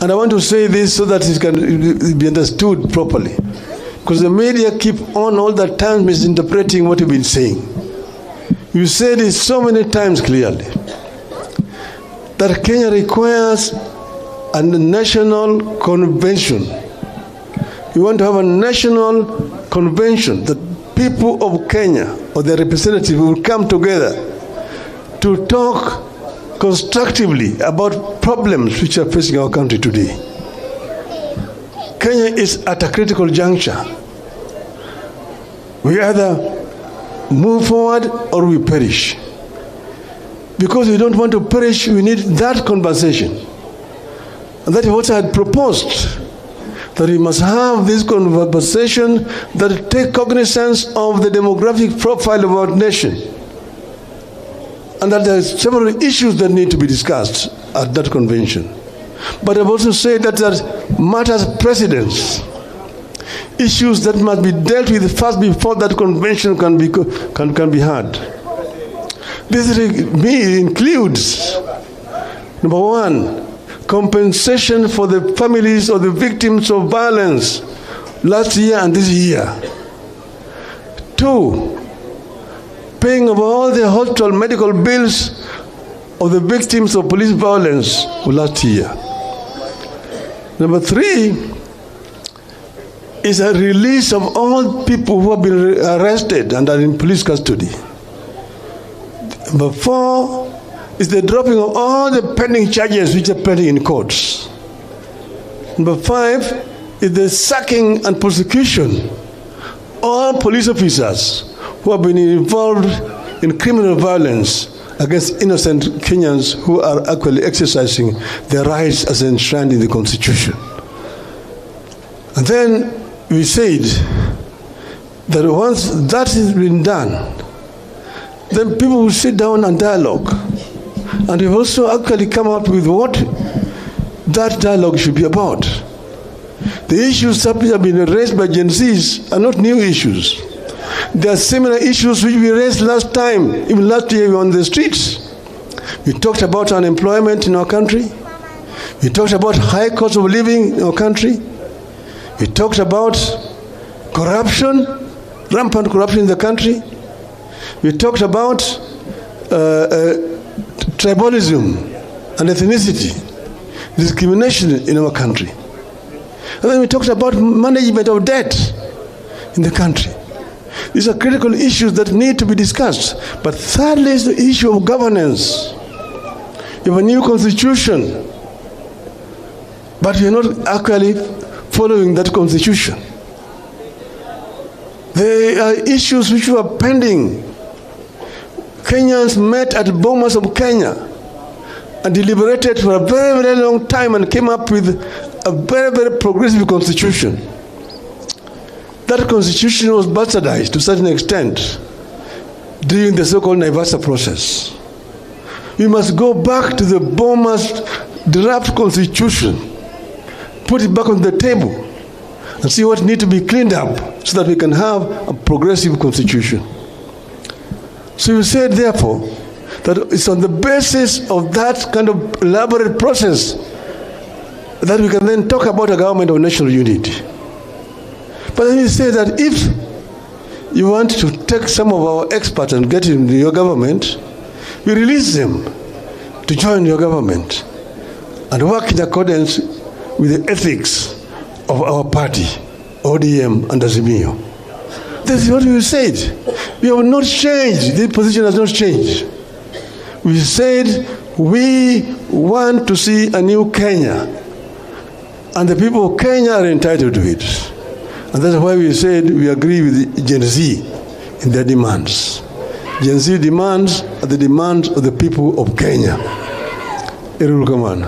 And I want to say this so that it can be understood properly. Because the media keep on all the time misinterpreting what you've been saying. You said it so many times clearly that Kenya requires a national convention. You want to have a national convention that people of Kenya or their representatives will come together to talk constructively about problems which are facing our country today. Kenya is at a critical juncture. We either move forward or we perish. Because we don't want to perish, we need that conversation. And that is what I had proposed, that we must have this conversation that take cognizance of the demographic profile of our nation. And that there are several issues that need to be discussed at that convention. But I've also said that there matters precedence, issues that must be dealt with first before that convention can be had. This includes, number one, compensation for the families of the victims of violence last year and this year. Two, paying of all the hospital medical bills of the victims of police violence of last year. Number three is a release of all people who have been arrested and are in police custody. Number four is the dropping of all the pending charges which are pending in courts. Number five is the sacking and prosecution of all police officers who have been involved in criminal violence against innocent Kenyans who are actually exercising their rights as enshrined in the Constitution. And then we said that once that has been done, then people will sit down and dialogue. And we've also actually come up with what that dialogue should be about. The issues that have been raised by Gen Zs are not new issues. There are similar issues which we raised last time, even last year we were on the streets. We talked about unemployment in our country. We talked about high cost of living in our country. We talked about corruption, rampant corruption in the country. We talked about tribalism and ethnicity, discrimination in our country. And then we talked about management of debt in the country. These are critical issues that need to be discussed. But thirdly is the issue of governance. You have a new constitution, but we are not actually following that constitution. There are issues which were pending. Kenyans met at Bomas of Kenya and deliberated for a very, very long time and came up with a very, very progressive constitution. That constitution was bastardized to a certain extent during the so-called Naivasha process. We must go back to the Bomas draft constitution, put it back on the table, and see what needs to be cleaned up so that we can have a progressive constitution. So we said, therefore, that it's on the basis of that kind of elaborate process that we can then talk about a government of national unity. But then we say that if you want to take some of our experts and get into your government, we release them to join your government and work in accordance with the ethics of our party, ODM and Azimio. This is what we said. We have not changed. This position has not changed. We said we want to see a new Kenya, and the people of Kenya are entitled to it. And that's why we said we agree with Gen Z in their demands. Gen Z demands are the demands of the people of Kenya. Irul Kaman.